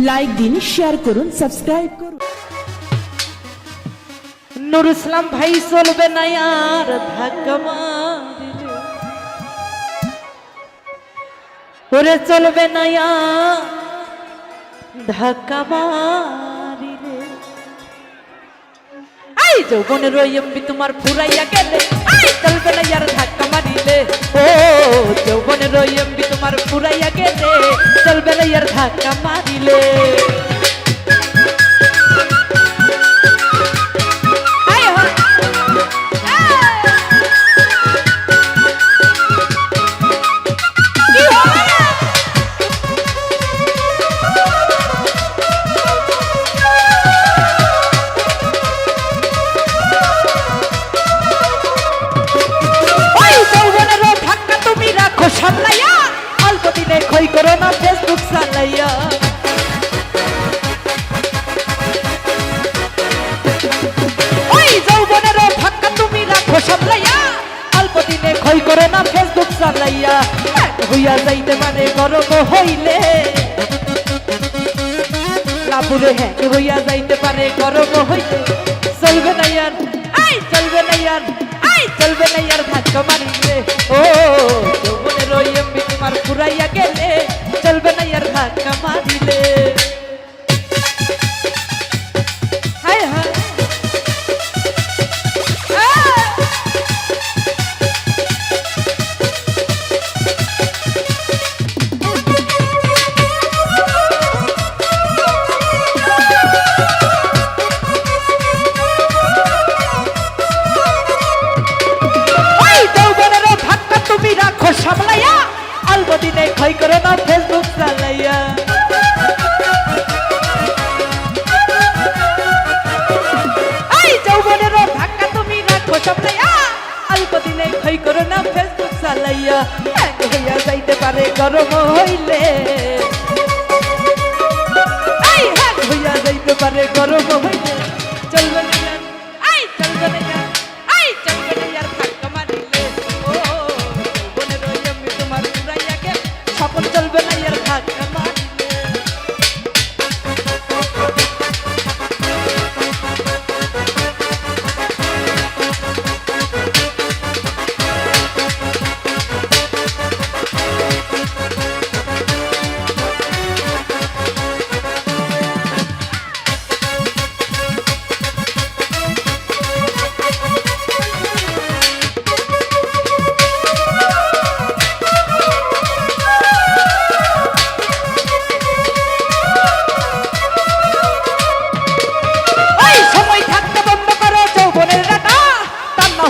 Like দিন, share করুন, subscribe করুন। নুর ইসলাম ভাই চলবে না আর ধাক্কা মারিলে, ওরে চলবে না আর ধাক্কা মারিলে। আই যৌবনের ওই এমবি তোমার ফুরাইয়া গেলে, আই চলবে না আর ধাক্কা মারিলে। ও যৌবনের ওই এমবি তোমার ফুরাইয়া গেলে, চলবে না আর ধাক্কা মারিলে। সামলাইয়া অল্প দিনে ক্ষয় করো না ফেসবুক চালাইয়া। ওই যৌবনেরও ধাক্কা তুমি রাখো সামলাইয়া, অল্প দিনে ক্ষয় করো না ফেসবুক চালাইয়া। হইয়া যাইতে পারে গরম হইলে, লাপুরে হ্যাঁ হইয়া যাইতে পারে গরম হইলে। চলবে না ইয়ার, আই চলবে না ইয়ার, আই চলবে না ইয়ার ধাক্কা মারিলে। ও যৌবনের ওই এমবি তোমার ফুরাইয়া গেলে, চলবে না ইয়ার ধাক্কা মারিলে। হায় হায় সামলাইয়া অল্প দিনে ক্ষয় করে না ফেসবুক চালাইয়া। এই যৌবনের ধাক্কা তুমি রাখো সামলাইয়া, অল্প দিনে ক্ষয় করে না ফেসবুক চালাইয়া। এক হইয়া যাইতে পারে গরম হইলে, এই এক হইয়া যাইতে পারে গরম হইলে। চলবে না ইয়ার, এই চলবে না ইয়ার, এই চলবে না ইয়ার ধাক্কা মারিলে। ও যৌবনের ওই এমবি তোমার ফুরাইয়া গেলে, স্বপ্ন চলবে না ইয়ার ধাক্কা মারিলে।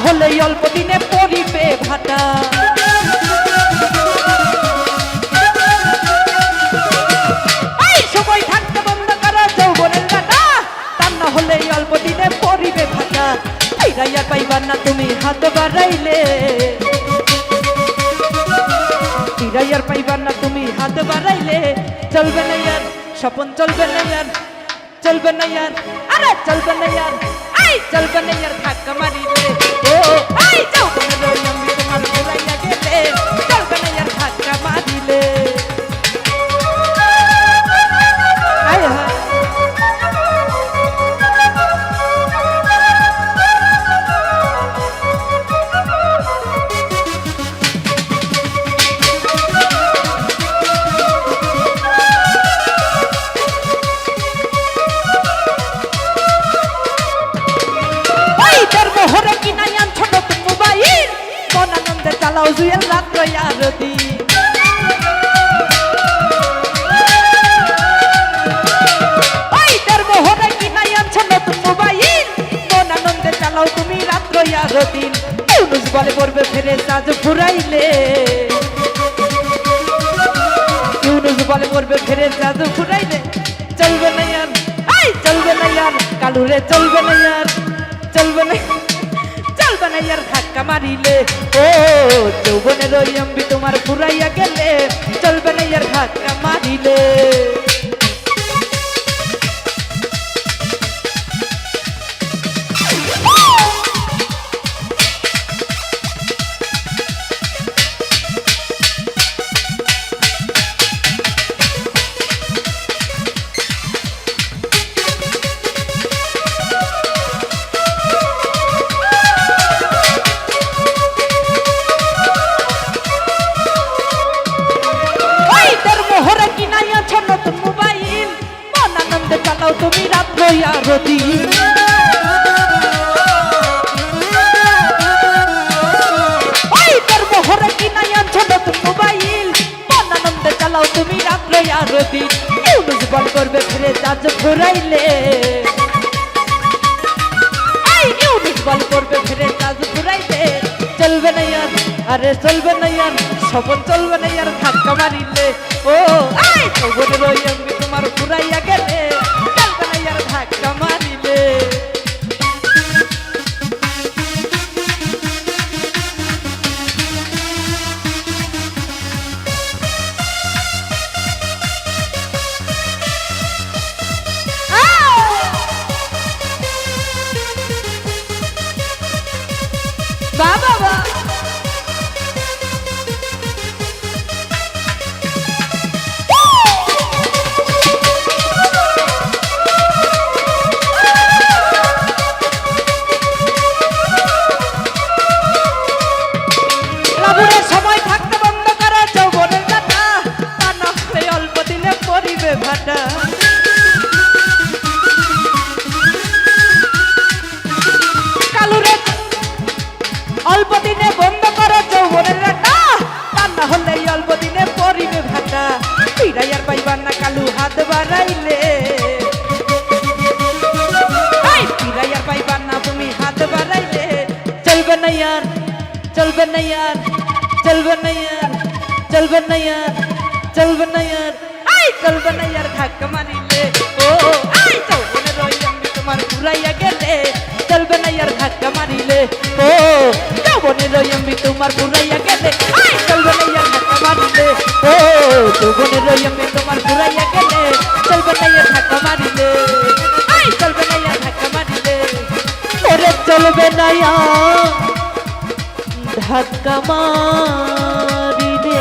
হলে অল্প দিনে পরিবে ভাটা, এই সময় থাকতে বন্ধ করা যৌবনের কাটা, তা না হলে অল্প দিনে পরিবে ভাটা। ফিরাইয়া পাইবার না তুমি হাত বাড়াইলে, ফিরাইয়ার পাইবার না তুমি হাত বাড়াইলে। চলবে না ইয়ার স্বপন, চলবে না ইয়ার, চলবে না ইয়ার, আরে চলবে না ইয়ার, এই চলবে না ইয়ার ধাক্কা মারিলে। ও এই যৌবনের ওই এমবি তোমার ফুরাইয়া গেলে, চলবে না ইয়ার ধাক্কা মারিলে। হায় হায় চালাও জুয়েল রাত্র আর দিন। ওই তার মোহরে কি নাই আনছো নতুন মোবাইল, মন আনন্দে চালাও তুমি রাত্র আর দিন। ইউনুস বলে পড়বে ফেরে সাজ ফুরাইলে, ইউনুস বলে পড়বে ফেরে সাজ ফুরাইলে। চলবে না ইয়ার, আই চলবে না ইয়ার, কালুরে চলবে না ইয়ার, চলবে না, চলবে না ইয়ার ধাক্কা মারিলে। ও যৌবনের ওই এমবি তোমার ফুরাইয়া গেলে, চলবে না ইয়ার ধাক্কা মারিলে। চালাও তুমি রাত্র আর দিন ওই তোর মোহরে কি নাই আনছো নতুন মোবাইল আনন্দে চালাও তুমি রাত্র আর দিন ইউনুস বল করবে ফিরে চার্জ ঘুরাইলে ইউনিট বল করবে ফিরে চার্জ ঘুরাইলে চলবে না ইয়ার আরে চলবে না ইয়ার সপন চলবে না ইয়ার ধাক্কা মারিলে ও আই খবর রই আমি তোমার ঘুরাইয়া গেলে চলবে না ইয়ার ধাক্কা মারিলে বাবা সময় থাকতে বন্ধ করা যৌবনের কথা তা না হলে অল্প দিনে পরিবে ভাটা কালুরে অল্প দিনে বন্ধ করা যৌবনের রাটা তা না হলে অল্প দিনে পরিবে ভাটা ফিরাইয়ার পাইবার না কালু হাত বাড়াইলে ফিরাইয়ার পাইবার না তুমি হাত বাড়াইলে চলবে না ইয়ার চলবে না ইয়ার চলবে না ইয়ার চলবে না ইয়ার চলবে না ইয়ার আই চলবে না ইয়ার ধাক্কা মারিলে ও আই চলবে রই আমি তোমার ঘুরাইয়া গেলে চলবে না ইয়ার ধাক্কা মারিলে ও যৌবনে রই আমি তোমার ঘুরাইয়া গেলে আই চলবে না ইয়ার ধাক্কা মারিলে ও যৌবনে রই আমি তোমার ঘুরাইয়া গেলে চলবে না ইয়ার ধাক্কা মারিলে আই চলবে না ইয়ার ধাক্কা মারিলে ওরে চলবে না ইয়ার ধাক্কা মারিলে